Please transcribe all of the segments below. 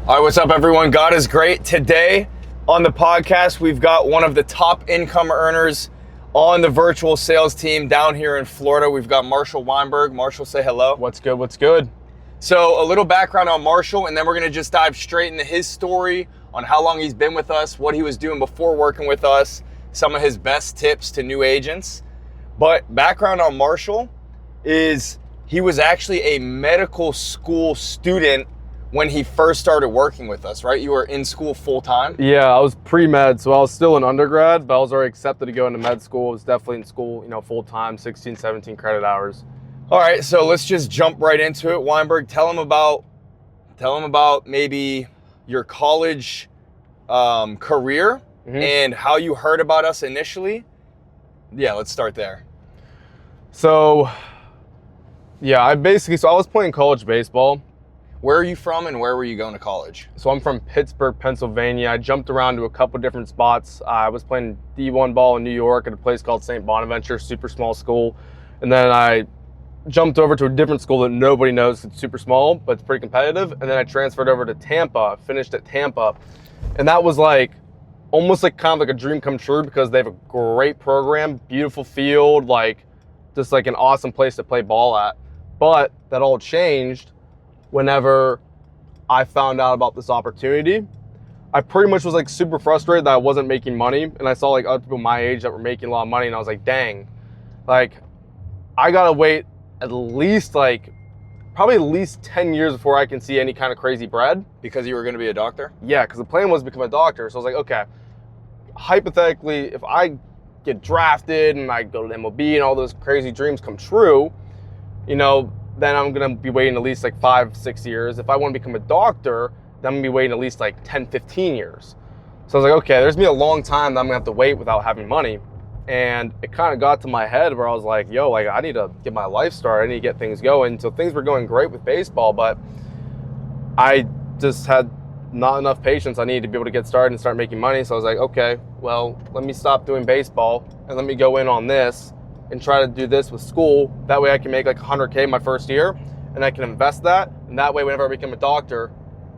All right, what's up, everyone? God is great. Today on the podcast, we've got one of the top income earners on the virtual sales team down here in Florida. We've got Marshall Weinberg. Marshall, say hello. What's good? What's good? So a little background on Marshall, and then we're going to just dive straight into his story on how long he's been with us, what he was doing before working with us, some of his best tips to new agents. But background on Marshall is he was actually a medical school student when he first started working with us, right? You were in school full time? Yeah, I was pre-med, so I was still an undergrad, but I was already accepted to go into med school. I was definitely in school, full time, 16, 17 credit hours. All right, so let's just jump right into it. Weinberg, tell him about maybe your college career and how you heard about us initially. Yeah, let's start there. So, yeah, I was playing college baseball. Where are you from and where were you going to college? So I'm from Pittsburgh, Pennsylvania. I jumped around to a couple different spots. I was playing D1 ball in New York at a place called St. Bonaventure, super small school. And then I jumped over to a different school that nobody knows. It's super small, but it's pretty competitive. And then I transferred over to Tampa, finished at Tampa. And that was almost kind of like a dream come true because they have a great program, beautiful field, just an awesome place to play ball at. But that all changed whenever I found out about this opportunity. I pretty much was super frustrated that I wasn't making money, and I saw other people my age that were making a lot of money, and I was like, dang, I gotta wait at least probably at least 10 years before I can see any kind of crazy bread. Because you were going to be a doctor? Yeah, because the plan was to become a doctor. So I was like, okay, hypothetically, if I get drafted and I go to the MLB and all those crazy dreams come true, then I'm going to be waiting at least 5-6 years. If I want to become a doctor, then I'm going to be waiting at least 10-15 years. So I was like, okay, there's going to be a long time that I'm going to have to wait without having money. And it kind of got to my head where I was like, yo, I need to get my life started. I need to get things going. So things were going great with baseball, but I just had not enough patience. I needed to be able to get started and start making money. So I was like, okay, well, let me stop doing baseball and let me go in on this and try to do this with school. That way I can make $100K my first year and I can invest that. And that way, whenever I become a doctor,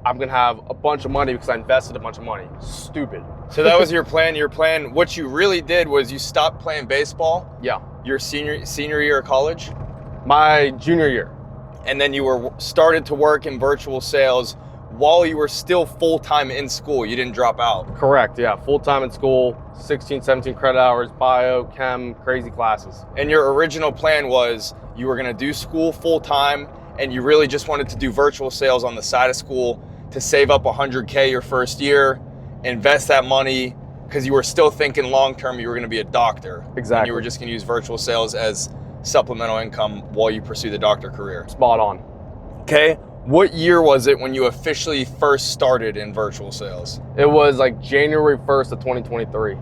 I'm going to have a bunch of money because I invested a bunch of money. Stupid. So that was your plan. What you really did was you stopped playing baseball. Yeah. Your senior year of college? My junior year. And then you started to work in virtual sales while you were still full-time in school. You didn't drop out. Correct, yeah. Full-time in school, 16, 17 credit hours, bio, chem, crazy classes. And your original plan was you were going to do school full-time and you really just wanted to do virtual sales on the side of school to save up $100K your first year, invest that money, because you were still thinking long-term you were going to be a doctor. Exactly. And you were just going to use virtual sales as supplemental income while you pursue the doctor career. Spot on. Okay. What year was it when you officially first started in virtual sales? It was January 1st of 2023.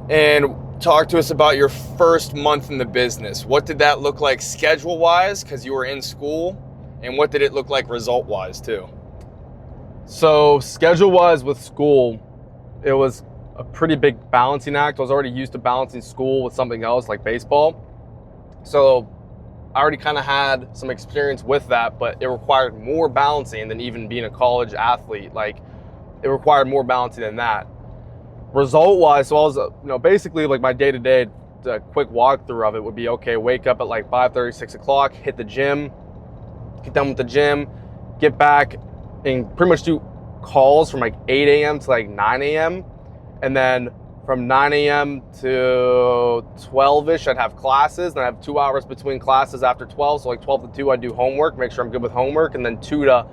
And talk to us about your first month in the business. What did that look like schedule-wise, because you were in school? And what did it look like result-wise too? So schedule-wise with school, it was a pretty big balancing act. I was already used to balancing school with something else like baseball. So I already kind of had some experience with that, but it required more balancing than even being a college athlete. It required more balancing than that. Result-wise, so I was, basically my day-to-day, a quick walkthrough of it would be, okay, wake up at 5:30, 6 o'clock, hit the gym, get done with the gym, get back and pretty much do calls from 8 a.m. to 9 a.m. And then from 9 a.m. to 12-ish, I'd have classes. Then I have 2 hours between classes after 12. So 12 to 2, I'd do homework, make sure I'm good with homework. And then 2 to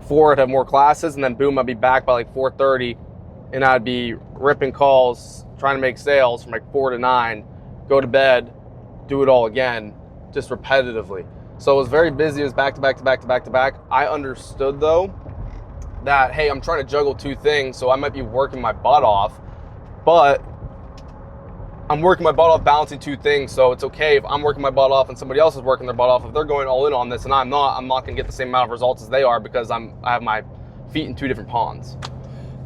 4, I'd have more classes. And then boom, I'd be back by 4:30. And I'd be ripping calls, trying to make sales from 4 to 9, go to bed, do it all again, just repetitively. So it was very busy. It was back to back to back to back to back. I understood though that, hey, I'm trying to juggle 2 things. So I might be working my butt off, but I'm working my butt off balancing 2 things. So it's okay if I'm working my butt off and somebody else is working their butt off. If they're going all in on this and I'm not going to get the same amount of results as they are because I have my feet in 2 different ponds.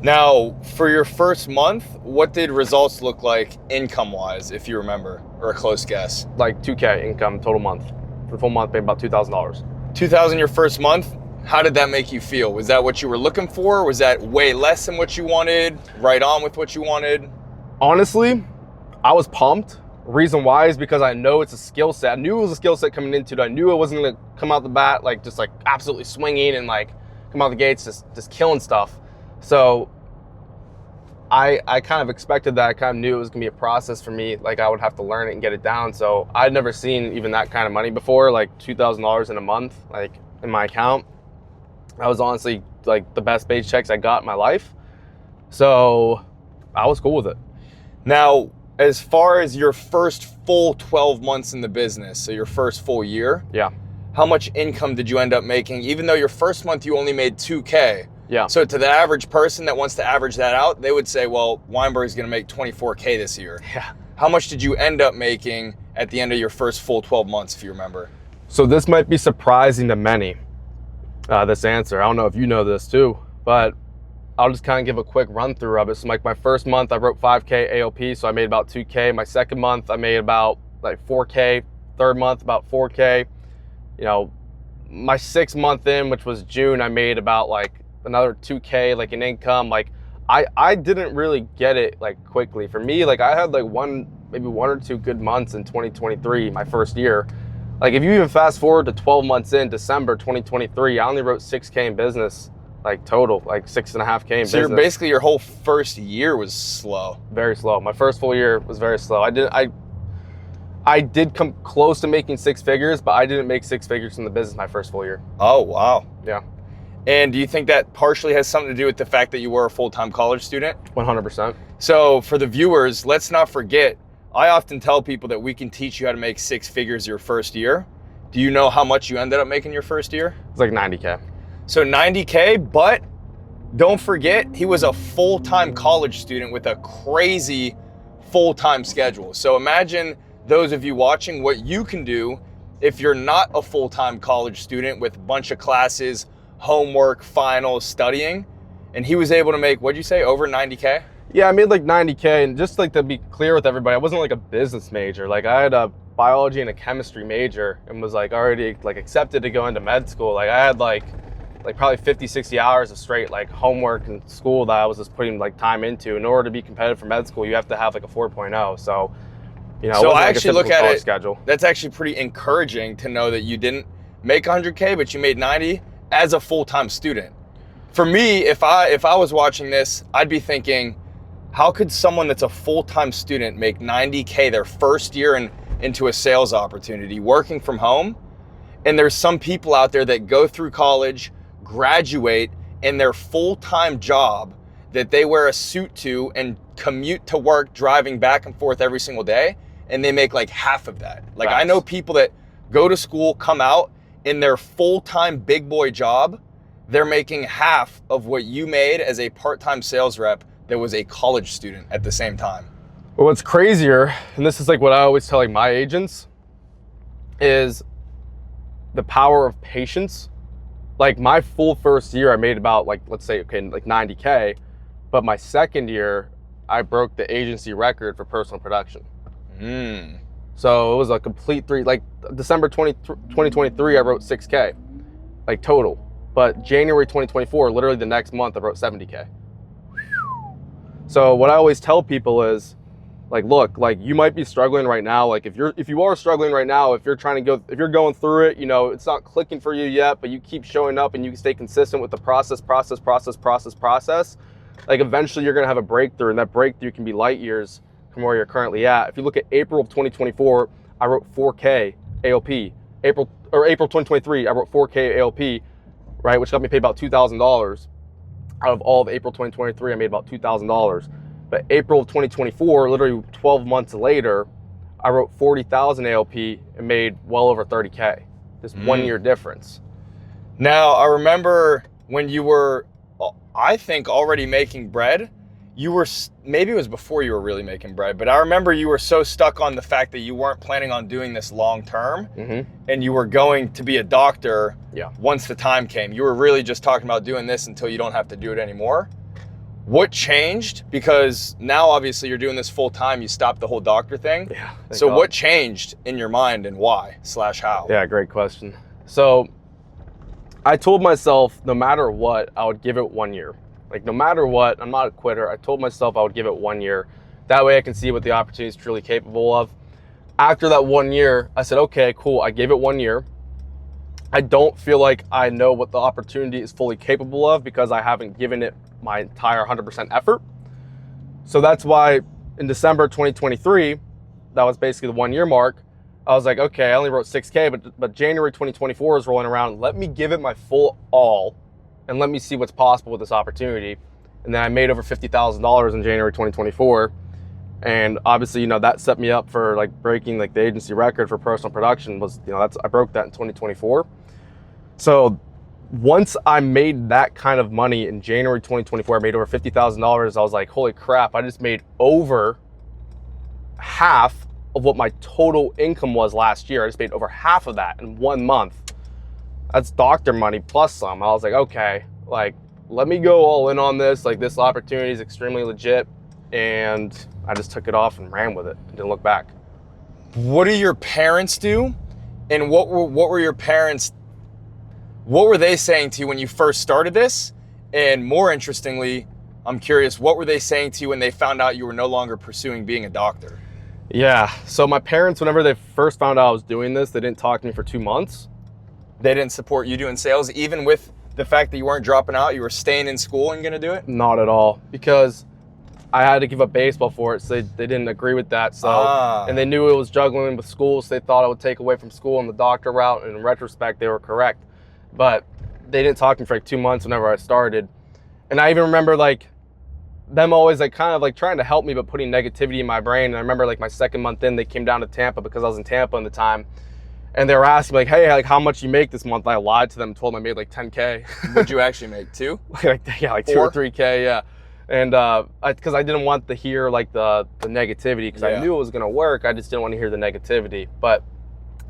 Now, for your first month, what did results look like income-wise, if you remember, or a close guess? $2K income total month. For the full month, paid about $2,000. $2,000 your first month? How did that make you feel? Was that what you were looking for? Was that way less than what you wanted? Right on with what you wanted? Honestly, I was pumped. Reason why is because I know it's a skill set. I knew it was a skill set coming into it. I knew it wasn't gonna come out the bat like just like absolutely swinging and like come out the gates just killing stuff. So I kind of expected that. I kind of knew it was gonna be a process for me. Like I would have to learn it and get it down. So I'd never seen even that kind of money before, like $2,000 in a month, like in my account. That was honestly like the best paychecks I got in my life. So I was cool with it. Now, as far as your first full 12 months in the business, so your first full year, Yeah. how much income did you end up making? Even though your first month you only made $2K. Yeah. So to the average person that wants to average that out, they would say, well, Weinberg's gonna make $24K this year. Yeah. How much did you end up making at the end of your first full 12 months, if you remember? So this might be surprising to many, this answer. I don't know if you know this too, but I'll just kind of give a quick run through of it. So like my first month, I wrote 5K AOP, so I made about 2K. My second month, I made about like 4K. Third month, about 4K. You know, my 6th month in, which was June, I made about like another 2K, like in income. Like I didn't really get it like quickly. For me, like I had like maybe one or two good months in 2023, my first year. Like if you even fast forward to 12 months in, December 2023, I only wrote 6K in business. Like total, like 6.5K in so business. Basically your whole first year was slow. Very slow. My first full year was very slow. I did come close to making 6 figures, but I didn't make 6 figures in the business my first full year. Oh, wow. Yeah. And do you think that partially has something to do with the fact that you were a full-time college student? 100%. So for the viewers, let's not forget, I often tell people that we can teach you how to make 6 figures your first year. Do you know how much you ended up making your first year? It's like 90K. So 90K, but don't forget, he was a full-time college student with a crazy full-time schedule. So imagine those of you watching what you can do if you're not a full-time college student with a bunch of classes, homework, finals, studying, and he was able to make, what'd you say, over 90K? Yeah, I made like 90K, and just like to be clear with everybody, I wasn't like a business major. Like I had a biology and a chemistry major and was like already like accepted to go into med school. Like I had like probably 50, 60 hours of straight like homework and school that I was just putting like time into. In order to be competitive for med school, you have to have like a 4.0. So, you know, so it I like actually look at it, schedule. That's actually pretty encouraging to know that you didn't make 100K, but you made 90 as a full-time student. For me, if I was watching this, I'd be thinking, how could someone that's a full-time student make 90K their first year into a sales opportunity, working from home? And there's some people out there that go through college, graduate, and their full-time job that they wear a suit to and commute to work driving back and forth every single day, and they make like half of that. Like I know people that go to school, come out, in their full-time big boy job, they're making half of what you made as a part-time sales rep that was a college student at the same time. Well, what's crazier, and this is like what I always tell like my agents, is the power of patience. Like my full first year, I made about like, let's say, okay, like 90K, but my second year, I broke the agency record for personal production. So it was a complete like December 2023, I wrote 6K, like total. But January 2024, literally the next month, I wrote 70K. So what I always tell people is, like, look, like you might be struggling right now. Like if you are struggling right now, if you're going through it, you know, it's not clicking for you yet, but you keep showing up and you stay consistent with the process. Like eventually you're gonna have a breakthrough, and that breakthrough can be light years from where you're currently at. If you look at April of 2024, I wrote 4K AOP. April 2023, I wrote 4K AOP, right, which got me paid about $2,000. Out of all of April 2023, I made about $2,000. But April of 2024, literally 12 months later, I wrote 40,000 AOP and made well over 30K. This 1 year difference. Now, I remember when you were, I think, already making bread. You were, maybe it was before you were really making bread, but I remember you were so stuck on the fact that you weren't planning on doing this long term, and you were going to be a doctor once the time came. You were really just talking about doing this until you don't have to do it anymore. What changed? Because now obviously you're doing this full time, you stopped the whole doctor thing. Yeah. So what changed in your mind and why / how? Yeah, great question. So I told myself no matter what, I would give it 1 year. Like no matter what, I'm not a quitter. I told myself I would give it 1 year. That way I can see what the opportunity is truly capable of. After that 1 year, I said, okay, cool. I gave it 1 year. I don't feel like I know what the opportunity is fully capable of because I haven't given it my entire 100% effort. So that's why in December 2023, that was basically the 1 year mark. I was like, okay, I only wrote 6K, but January 2024 is rolling around. Let me give it my full all and let me see what's possible with this opportunity. And then I made over $50,000 in January 2024. And obviously, you know, that set me up for like breaking like the agency record for personal production was, you know, I broke that in 2024. So once I made that kind of money in January 2024, I made over $50,000. I was like, holy crap, I just made over half of what my total income was last year. I just made over half of that in 1 month. That's doctor money plus some. I was like, okay, like, let me go all in on this. Like, this opportunity is extremely legit. And I just took it off and ran with it and didn't look back. What do your parents do? And what were your parents, what were they saying to you when you first started this? And more interestingly, I'm curious, what were they saying to you when they found out you were no longer pursuing being a doctor? Yeah, so my parents, whenever they first found out I was doing this, they didn't talk to me for 2 months. They didn't support you doing sales, even with the fact that you weren't dropping out, you were staying in school and gonna do it? Not at all, because I had to give up baseball for it, so they didn't agree with that. So, and they knew it was juggling with school, so they thought I would take away from school and the doctor route, and in retrospect, they were correct. But they didn't talk to me for like 2 months whenever I started. And I even remember like them always like kind of like trying to help me, but putting negativity in my brain. And I remember like my second month in, they came down to Tampa because I was in Tampa at the time. And they were asking me like, hey, like how much you make this month? I lied to them and told them I made like 10K. What'd you actually make? 2? Like 2 or 3K, yeah. And because I didn't want to hear like the negativity, because I knew it was gonna work. I just didn't want to hear the negativity. But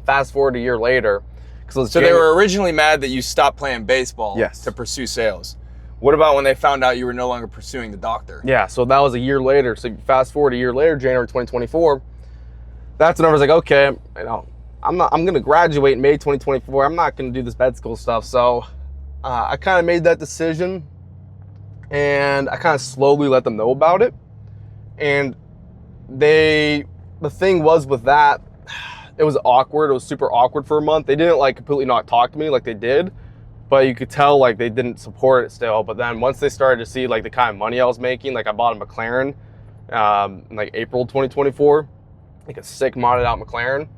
fast forward a year later, so they were originally mad that you stopped playing baseball to pursue sales. What about when they found out you were no longer pursuing the doctor? Yeah, so that was a year later. So fast forward a year later, January 2024. That's when I was like, okay, you know, I'm gonna graduate in May 2024. I'm not gonna do this med school stuff. So I kind of made that decision, and I kind of slowly let them know about it. And the thing was with that, it was awkward. It was super awkward for a month. They didn't like completely not talk to me like they did, but you could tell like they didn't support it still. But then once they started to see like the kind of money I was making, like I bought a McLaren in like April 2024, like a sick modded out McLaren.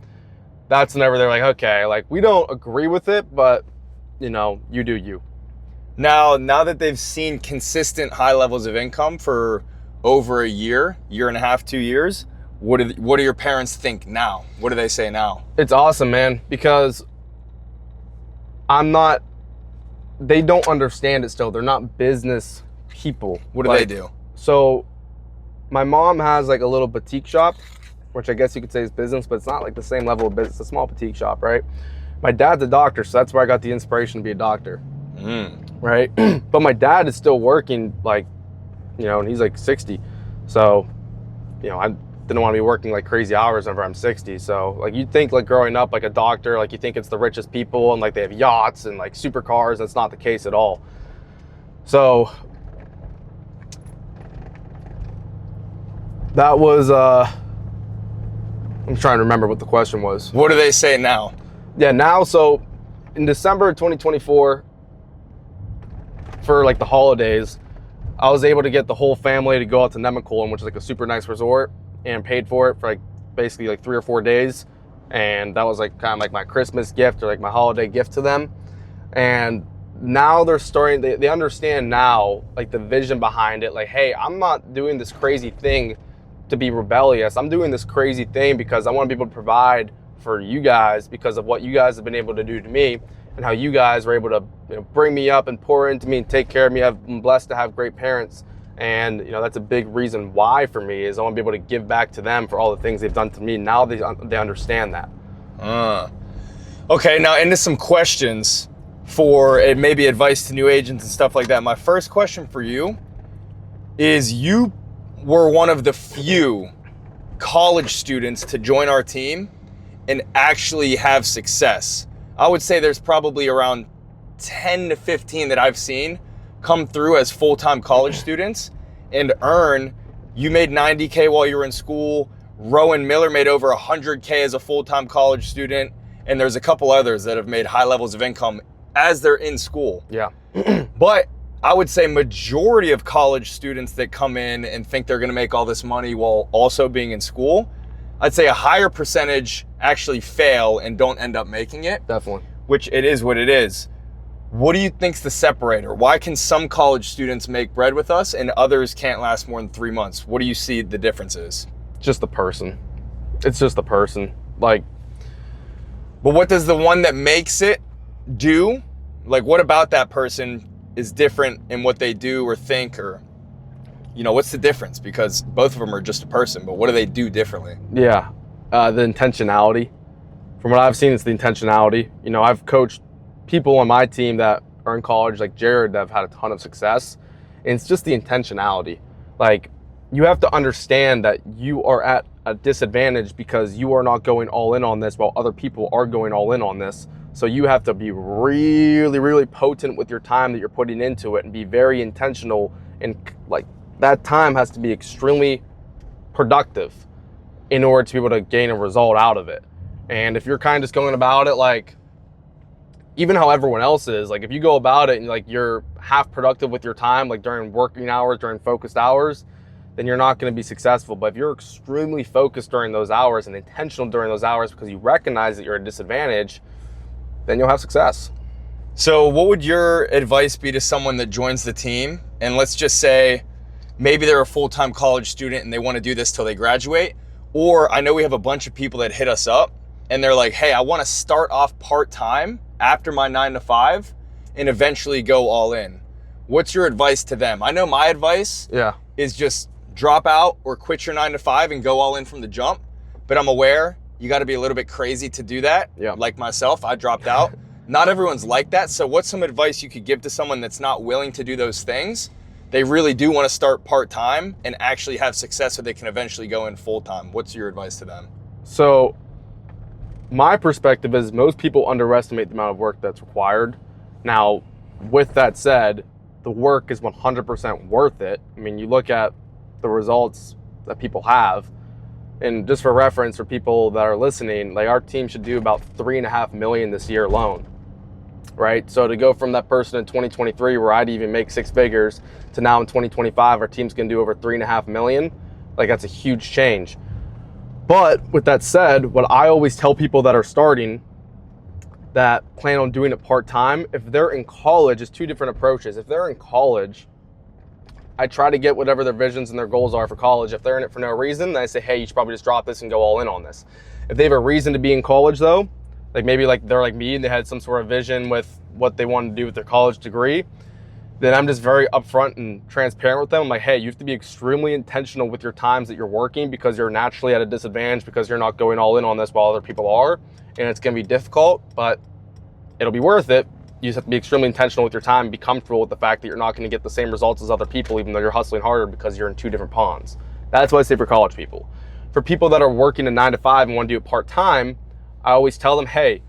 That's whenever they're like, okay, like we don't agree with it, but you know, you do you. Now that they've seen consistent high levels of income for over a year and a half, 2 years, what do your parents think now? What do they say now? It's awesome, man, because they don't understand it still. They're not business people. What do they do? So my mom has like a little boutique shop, which I guess you could say is business, but it's not like the same level of business. It's a small boutique shop, right? My dad's a doctor, so that's where I got the inspiration to be a doctor. Right? But my dad is still working, like, you know, and he's like 60. So, you know, I didn't want to be working like crazy hours whenever I'm 60. So like you'd think like growing up like a doctor, like you think it's the richest people and like they have yachts and like supercars. That's not the case at all. So that was, I'm trying to remember what the question was. What do they say now? Yeah, now, so in December 2024, for like the holidays, I was able to get the whole family to go out to Nemacolin, which is like a super nice resort, and paid for it for like basically like 3 or 4 days. And that was like kind of like my Christmas gift or like my holiday gift to them. And now they're starting, they understand now like the vision behind it. Like, hey, I'm not doing this crazy thing to be rebellious. I'm doing this crazy thing because I want to be able to provide for you guys because of what you guys have been able to do to me and how you guys were able to, you know, bring me up and pour into me and take care of me. I've been blessed to have great parents. And, you know, that's a big reason why for me is I want to be able to give back to them for all the things they've done to me. Now they understand that. Okay, now into some questions for maybe advice to new agents and stuff like that. My first question for you is, you were one of the few college students to join our team and actually have success. I would say there's probably around 10 to 15 that I've seen come through as full-time college students and earn. You made 90K while you were in school. Rowan Miller made over 100K as a full-time college student. And there's a couple others that have made high levels of income as they're in school. Yeah. But I would say majority of college students that come in and think they're going to make all this money while also being in school, I'd say a higher percentage actually fail and don't end up making it. Definitely. Which it is what it is. What do you think's the separator? Why can some college students make bread with us and others can't last more than 3 months? What do you see the difference is? Just the person. It's just the person. Like, but what does the one that makes it do? Like, what about that person is different in what they do or think, or, you know, what's the difference? Because both of them are just a person, but what do they do differently? yeah, the intentionality. From what I've seen, it's the intentionality. You know, I've coached people on my team that are in college, like Jared, that have had a ton of success. And it's just the intentionality. Like, you have to understand that you are at a disadvantage because you are not going all in on this while other people are going all in on this. So you have to be really, really potent with your time that you're putting into it and be very intentional. And like, that time has to be extremely productive in order to be able to gain a result out of it. And if you're kind of just going about it like, even how everyone else is, like if you go about it and like you're half productive with your time, like during working hours, during focused hours, then you're not going to be successful. But if you're extremely focused during those hours and intentional during those hours because you recognize that you're at a disadvantage, then you'll have success. So what would your advice be to someone that joins the team? And let's just say maybe they're a full-time college student and they want to do this till they graduate. Or I know we have a bunch of people that hit us up and they're like, hey, I want to start off part-time after my 9 to 5 and eventually go all in. What's your advice to them? I know my advice is just drop out or quit your 9 to 5 and go all in from the jump. But I'm aware you got to be a little bit crazy to do that. Yeah. Like myself, I dropped out. Not everyone's like that. So what's some advice you could give to someone that's not willing to do those things? They really do want to start part-time and actually have success so they can eventually go in full-time. What's your advice to them? So my perspective is most people underestimate the amount of work that's required. Now, with that said, the work is 100% worth it. I mean, you look at the results that people have, and just for reference for people that are listening, like our team should do about 3.5 million this year alone, right? So to go from that person in 2023 where I'd even make 6 figures to now in 2025, our team's gonna do over 3.5 million, like that's a huge change. But with that said, what I always tell people that are starting that plan on doing it part-time, if they're in college, it's 2 different approaches. If they're in college, I try to get whatever their visions and their goals are for college. If they're in it for no reason, then I say, hey, you should probably just drop this and go all in on this. If they have a reason to be in college though, like maybe like they're like me and they had some sort of vision with what they wanted to do with their college degree, then I'm just very upfront and transparent with them. I'm like, hey, you have to be extremely intentional with your times that you're working because you're naturally at a disadvantage because you're not going all in on this while other people are. And it's gonna be difficult, but it'll be worth it. You just have to be extremely intentional with your time and be comfortable with the fact that you're not gonna get the same results as other people, even though you're hustling harder because you're in 2 different ponds. That's what I say for college people. For people that are working a 9 to 5 and wanna do it part-time, I always tell them, hey,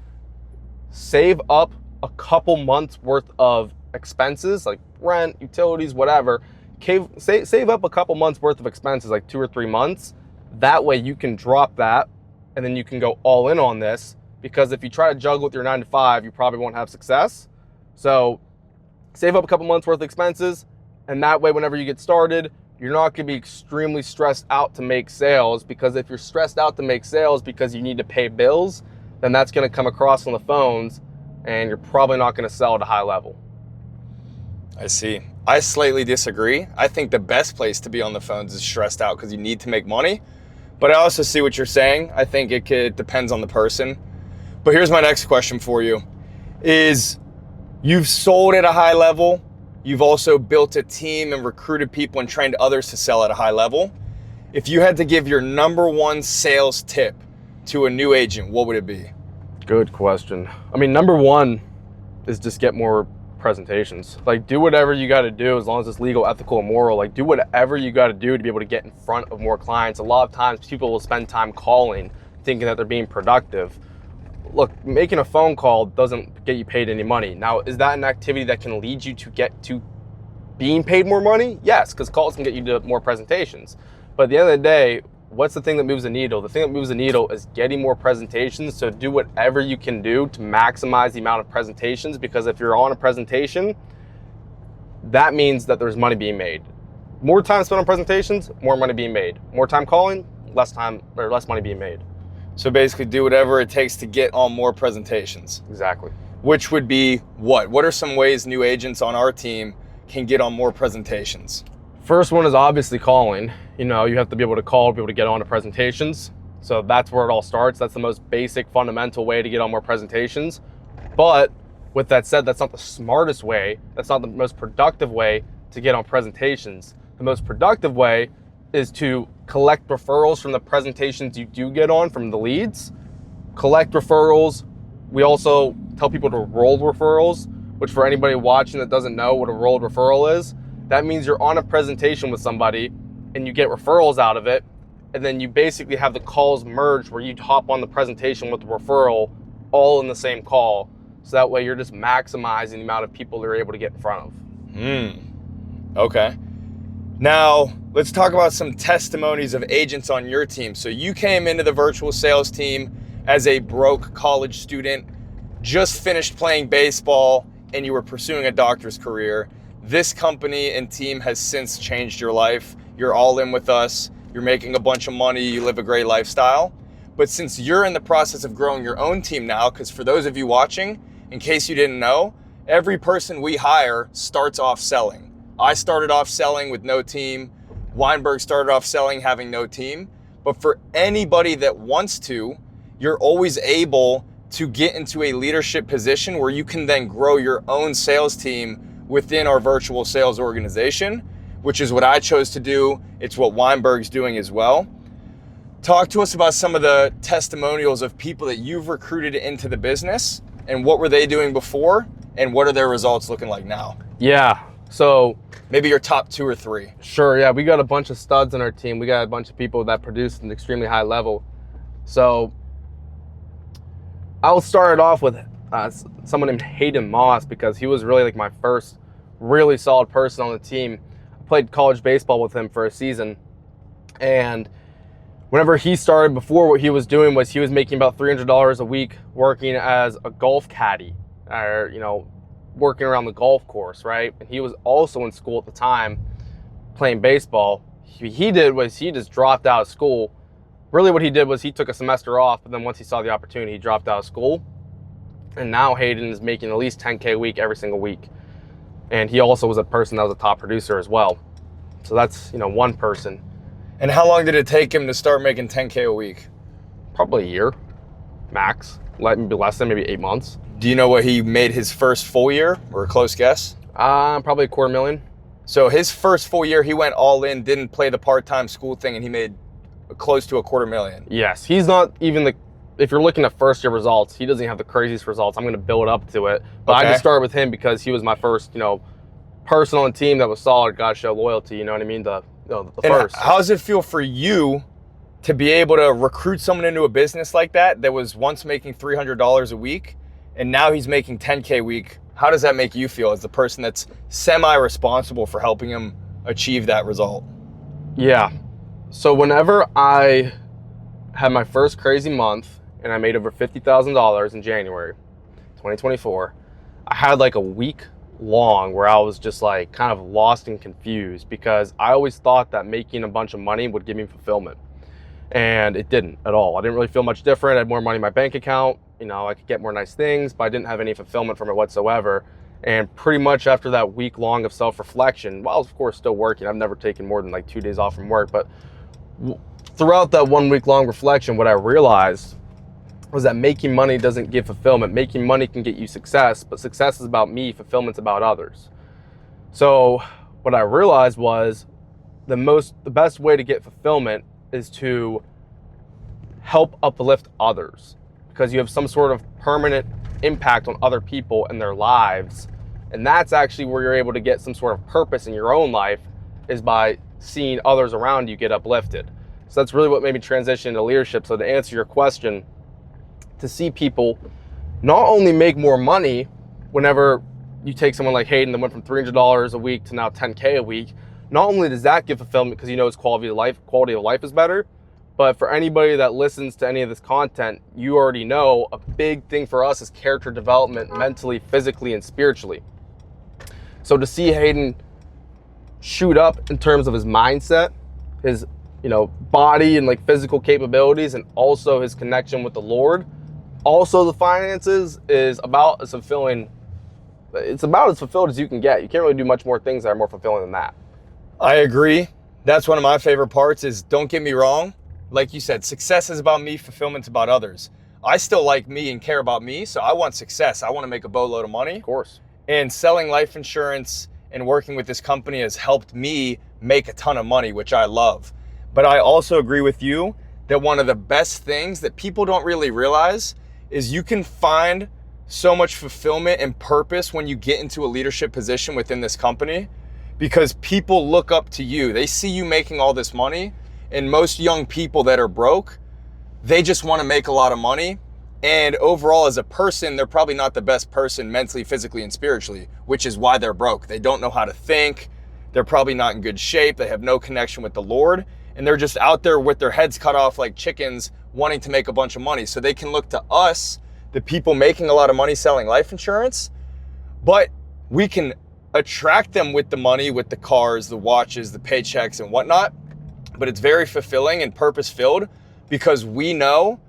save up a couple months worth of expenses, like rent, utilities, whatever. Save up a couple months worth of expenses, like 2 or 3 months. That way you can drop that and then you can go all in on this. Because if you try to juggle with your 9 to 5, you probably won't have success. So save up a couple months worth of expenses. And that way, whenever you get started, you're not gonna be extremely stressed out to make sales, because if you're stressed out to make sales because you need to pay bills, then that's gonna come across on the phones and you're probably not gonna sell at a high level. I see. I slightly disagree. I think the best place to be on the phones is stressed out because you need to make money. But I also see what you're saying. I think it depends on the person. But here's my next question for you is, you've sold at a high level. You've also built a team and recruited people and trained others to sell at a high level. If you had to give your number 1 sales tip to a new agent, what would it be? Good question. I mean, number 1 is just get more presentations. Like, do whatever you got to do as long as it's legal, ethical, and moral. Like, do whatever you got to do to be able to get in front of more clients. A lot of times people will spend time calling thinking that they're being productive. look, making a phone call doesn't get you paid any money. Now, is that an activity that can lead you to get to being paid more money? Yes, because calls can get you to more presentations. But at the end of the day, what's the thing that moves the needle? The thing that moves the needle is getting more presentations. So do whatever you can do to maximize the amount of presentations, because if you're on a presentation, that means that there's money being made. More time spent on presentations, more money being made. More time calling, less time or less money being made. So basically do whatever it takes to get on more presentations. Exactly. Which would be what? What are some ways new agents on our team can get on more presentations? First one is obviously calling. You know, you have to be able to call to be able to get on to presentations. So that's where it all starts. That's the most basic, fundamental way to get on more presentations. But with that said, that's not the smartest way. That's not the most productive way to get on presentations. The most productive way is to collect referrals from the presentations you do get on from the leads. Collect referrals. We also tell people to roll referrals, which for anybody watching that doesn't know what a rolled referral is, that means you're on a presentation with somebody and you get referrals out of it, and then you basically have the calls merged where you hop on the presentation with the referral all in the same call. So that way you're just maximizing the amount of people they're able to get in front of. Okay. Now, let's talk about some testimonies of agents on your team. So you came into the virtual sales team as a broke college student, just finished playing baseball, and you were pursuing a doctor's career. This company and team has since changed your life. You're all in with us. You're making a bunch of money. You live a great lifestyle. But since you're in the process of growing your own team now, because for those of you watching, in case you didn't know, every person we hire starts off selling. I started off selling with no team. Weinberg started off selling having no team. But for anybody that wants to, you're always able to get into a leadership position where you can then grow your own sales team within our virtual sales organization, which is what I chose to do. It's what Weinberg's doing as well. Talk to us about some of the testimonials of people that you've recruited into the business, and what were they doing before, and what are their results looking like now? Yeah, so maybe your top 2 or 3. Sure, yeah, we got a bunch of studs on our team. We got a bunch of people that produce at an extremely high level. So I'll start it off with someone named Hayden Moss, because he was really like my first really solid person on the team. I played college baseball with him for a season, and whenever he started, before, what he was doing was he was making about $300 a week working as a golf caddy, or, you know, working around the golf course, right? And he was also in school at the time playing baseball. He did was he just dropped out of school. Really what he did was he took a semester off, but then once he saw the opportunity, he dropped out of school. And now Hayden is making at least 10K a week every single week. And he also was a person that was a top producer as well. So that's, you know, one person. And how long did it take him to start making 10K a week? Probably a year, max. Maybe less than, maybe 8 months. Do you know what he made his first full year, or a close guess? Probably $250,000. So his first full year, he went all in, didn't play the part-time school thing, and he made close to $250,000. Yes, he's not even if you're looking at first year results, he doesn't have the craziest results. I'm going to build up to it. But okay. I just started with him because he was my first, you know, person on the team that was solid, got to show loyalty, you know what I mean? The first. How does it feel for you to be able to recruit someone into a business like that was once making $300 a week, and now he's making 10K a week? How does that make you feel as the person that's semi-responsible for helping him achieve that result? Yeah. So whenever I had my first crazy month and I made over $50,000 in January 2024, I had like a week long where I was just like kind of lost and confused, because I always thought that making a bunch of money would give me fulfillment, and it didn't at all. I didn't really feel much different. I had more money in my bank account, you know, I could get more nice things, but I didn't have any fulfillment from it whatsoever. And pretty much after that week long of self-reflection, while of course still working, I've never taken more than like 2 days off from work, but throughout that 1 week long reflection, what I realized was that making money doesn't give fulfillment. Making money can get you success, but success is about me, fulfillment's about others. So what I realized was the best way to get fulfillment is to help uplift others, because you have some sort of permanent impact on other people and their lives. And that's actually where you're able to get some sort of purpose in your own life, is by seeing others around you get uplifted. So that's really what made me transition into leadership. So to answer your question, to see people not only make more money whenever you take someone like Hayden that went from $300 a week to now $10K a week. Not only does that give fulfillment because his quality of life is better, but for anybody that listens to any of this content, you already know a big thing for us is character development, mentally, physically, and spiritually. So to see Hayden shoot up in terms of his mindset, his body and like physical capabilities, and also his connection with the Lord, also the finances, is about as fulfilling. It's about as fulfilled as you can get. You can't really do much more things that are more fulfilling than that. I agree. That's one of my favorite parts is, don't get me wrong. Like you said, success is about me, fulfillment's about others. I still like me and care about me, so I want success. I want to make a boatload of money. Of course. And selling life insurance and working with this company has helped me make a ton of money, which I love. But I also agree with you that one of the best things that people don't really realize is you can find so much fulfillment and purpose when you get into a leadership position within this company, because people look up to you. They see you making all this money, and most young people that are broke, they just want to make a lot of money. And overall, as a person, they're probably not the best person mentally, physically, and spiritually, which is why they're broke. They don't know how to think. They're probably not in good shape. They have no connection with the Lord. And they're just out there with their heads cut off like chickens, wanting to make a bunch of money. So they can look to us, the people making a lot of money selling life insurance, but we can attract them with the money, with the cars, the watches, the paychecks, and whatnot. But it's very fulfilling and purpose-filled because we know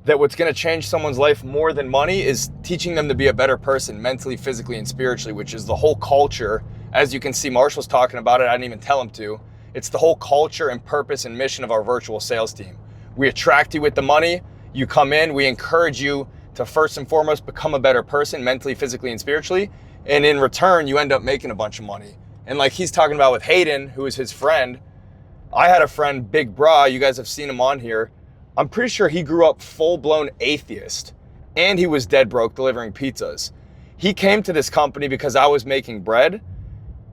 that what's going to change someone's life more than money is teaching them to be a better person mentally, physically, and spiritually, which is the whole culture. As you can see, Marshall's talking about it. I didn't even tell him to. It's the whole culture and purpose and mission of our virtual sales team. We attract you with the money. You come in, we encourage you to first and foremost become a better person mentally, physically, and spiritually. And in return, you end up making a bunch of money. And like he's talking about with Hayden, who is his friend, I had a friend, Big Bra, you guys have seen him on here. I'm pretty sure he grew up full-blown atheist, and he was dead broke delivering pizzas. He came to this company because I was making bread,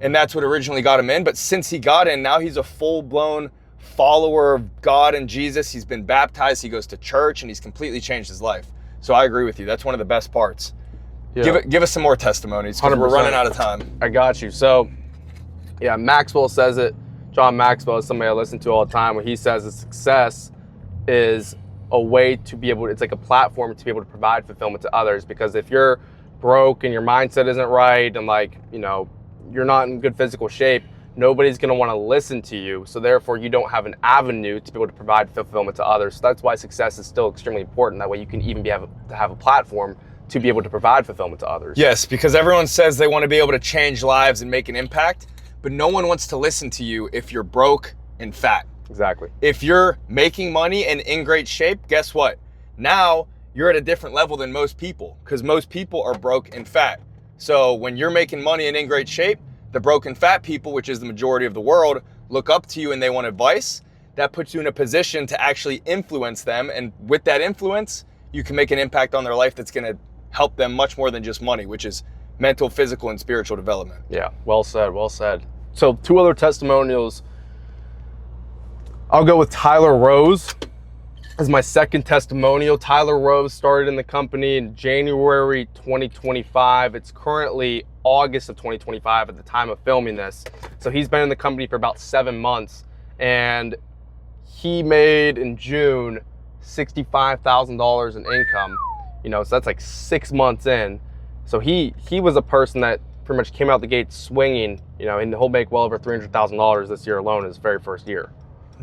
and that's what originally got him in. But since he got in, now he's a full-blown follower of God and Jesus. He's been baptized, he goes to church, and he's completely changed his life. So I agree with you. That's one of the best parts. Yeah. Give us some more testimonies because we're running out of time. I got you. So, yeah, Maxwell says it. John Maxwell is somebody I listen to all the time when he says that success is a way to be able, it's like a platform to be able to provide fulfillment to others. Because if you're broke and your mindset isn't right and you're not in good physical shape, nobody's going to want to listen to you. So therefore you don't have an avenue to be able to provide fulfillment to others. So that's why success is still extremely important. That way you can even have a platform to be able to provide fulfillment to others. Yes, because everyone says they want to be able to change lives and make an impact, but no one wants to listen to you if you're broke and fat. Exactly. If you're making money and in great shape, guess what? Now you're at a different level than most people, because most people are broke and fat. So when you're making money and in great shape, the broken fat people, which is the majority of the world, look up to you and they want advice. That puts you in a position to actually influence them. And with that influence, you can make an impact on their life that's going to help them much more than just money, which is mental, physical, and spiritual development. Yeah, well said, well said. So 2 other testimonials. I'll go with Tyler Rose as my second testimonial. Tyler Rose started in the company in January 2025. It's currently August of 2025 at the time of filming this. So he's been in the company for about 7 months, and he made in June $65,000 in income. So that's like 6 months in. So he was a person that pretty much came out the gate swinging, and he'll make well over $300,000 this year alone in his very first year.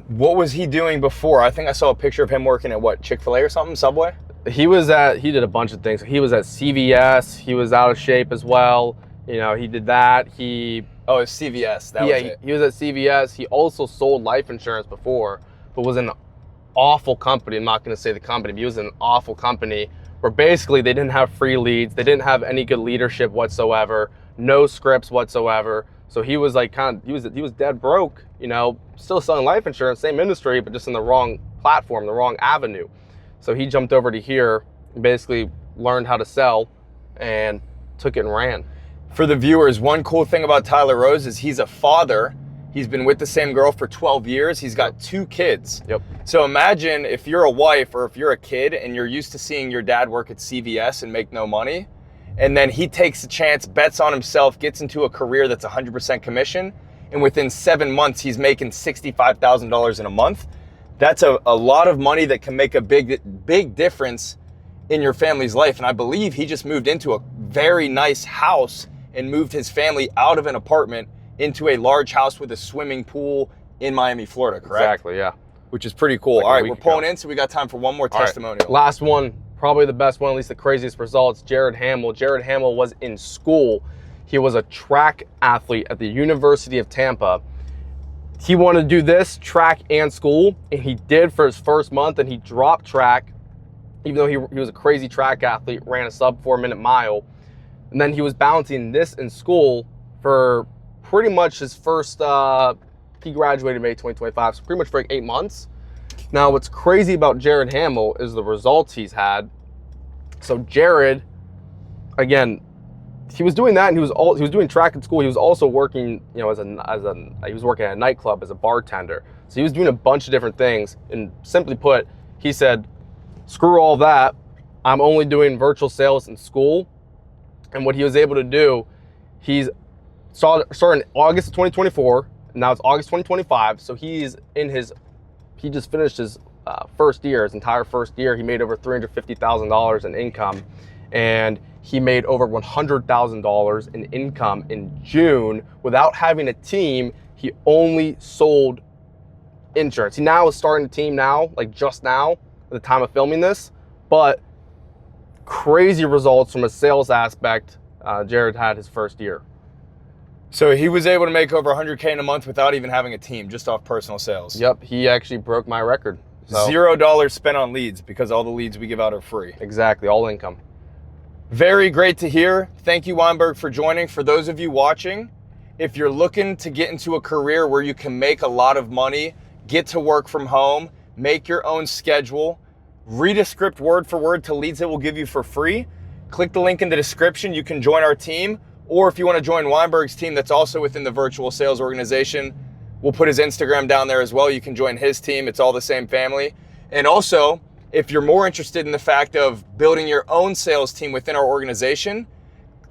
What was he doing before? I think I saw a picture of him working at what, Chick-fil-A or something, Subway? He did a bunch of things. He was at CVS. He was out of shape as well. He did that. Oh, it's CVS. That was it. He was at CVS. He also sold life insurance before, but was in an awful company. I'm not going to say the company, but he was in an awful company where basically they didn't have free leads. They didn't have any good leadership whatsoever, no scripts whatsoever. So he was he was dead broke, still selling life insurance, same industry, but just in the wrong platform, the wrong avenue. So he jumped over to here and basically learned how to sell and took it and ran. For the viewers, one cool thing about Tyler Rose is he's a father. He's been with the same girl for 12 years. He's got 2 kids. Yep. So imagine if you're a wife or if you're a kid and you're used to seeing your dad work at CVS and make no money, and then he takes a chance, bets on himself, gets into a career that's 100% commission, and within 7 months, he's making $65,000 in a month. That's a lot of money that can make a big difference in your family's life. And I believe he just moved into a very nice house and moved his family out of an apartment into a large house with a swimming pool in Miami, Florida, correct? Exactly, yeah. Which is pretty cool. Like all right, we're pulling in, so we got time for one more testimonial. Last one, probably the best one, at least the craziest results, Jared Hamill. Jared Hamill was in school. He was a track athlete at the University of Tampa. He wanted to do this, track and school, and he did for his first month, and he dropped track, even though he was a crazy track athlete, ran a sub 4-minute mile. And then he was balancing this in school for pretty much his first, he graduated May 2025, so pretty much for like 8 months. Now, what's crazy about Jared Hamill is the results he's had. So Jared, again, he was doing that, and he was doing track in school. He was also working, you know, he was working at a nightclub as a bartender. So he was doing a bunch of different things. And simply put, he said, screw all that. I'm only doing virtual sales in school. And what he was able to do, he's started in August of 2024. And now it's August 2025. So he just finished his first year, his entire first year. He made over $350,000 in income. And he made over $100,000 in income in June without having a team. He only sold insurance. He now is starting a team now, like just now, at the time of filming this. But crazy results from a sales aspect. Jared had his first year. So he was able to make over 100K in a month without even having a team, just off personal sales. Yep, he actually broke my record. So. $0 spent on leads, because all the leads we give out are free. Exactly, all income. Very great to hear. Thank you, Weinberg, for joining. For those of you watching, if you're looking to get into a career where you can make a lot of money, get to work from home, make your own schedule, read a script word for word to leads that we'll give you for free, click the link in the description. You can join our team. Or if you want to join Weinberg's team that's also within the virtual sales organization, we'll put his Instagram down there as well. You can join his team. It's all the same family. And also, if you're more interested in the fact of building your own sales team within our organization,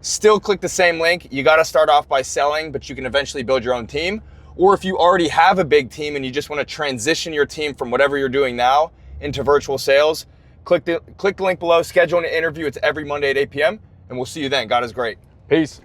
still click the same link. You got to start off by selling, but you can eventually build your own team. Or if you already have a big team and you just want to transition your team from whatever you're doing now into virtual sales, click the link below, schedule an interview. It's every Monday at 8 p.m. and we'll see you then. God is great. Peace.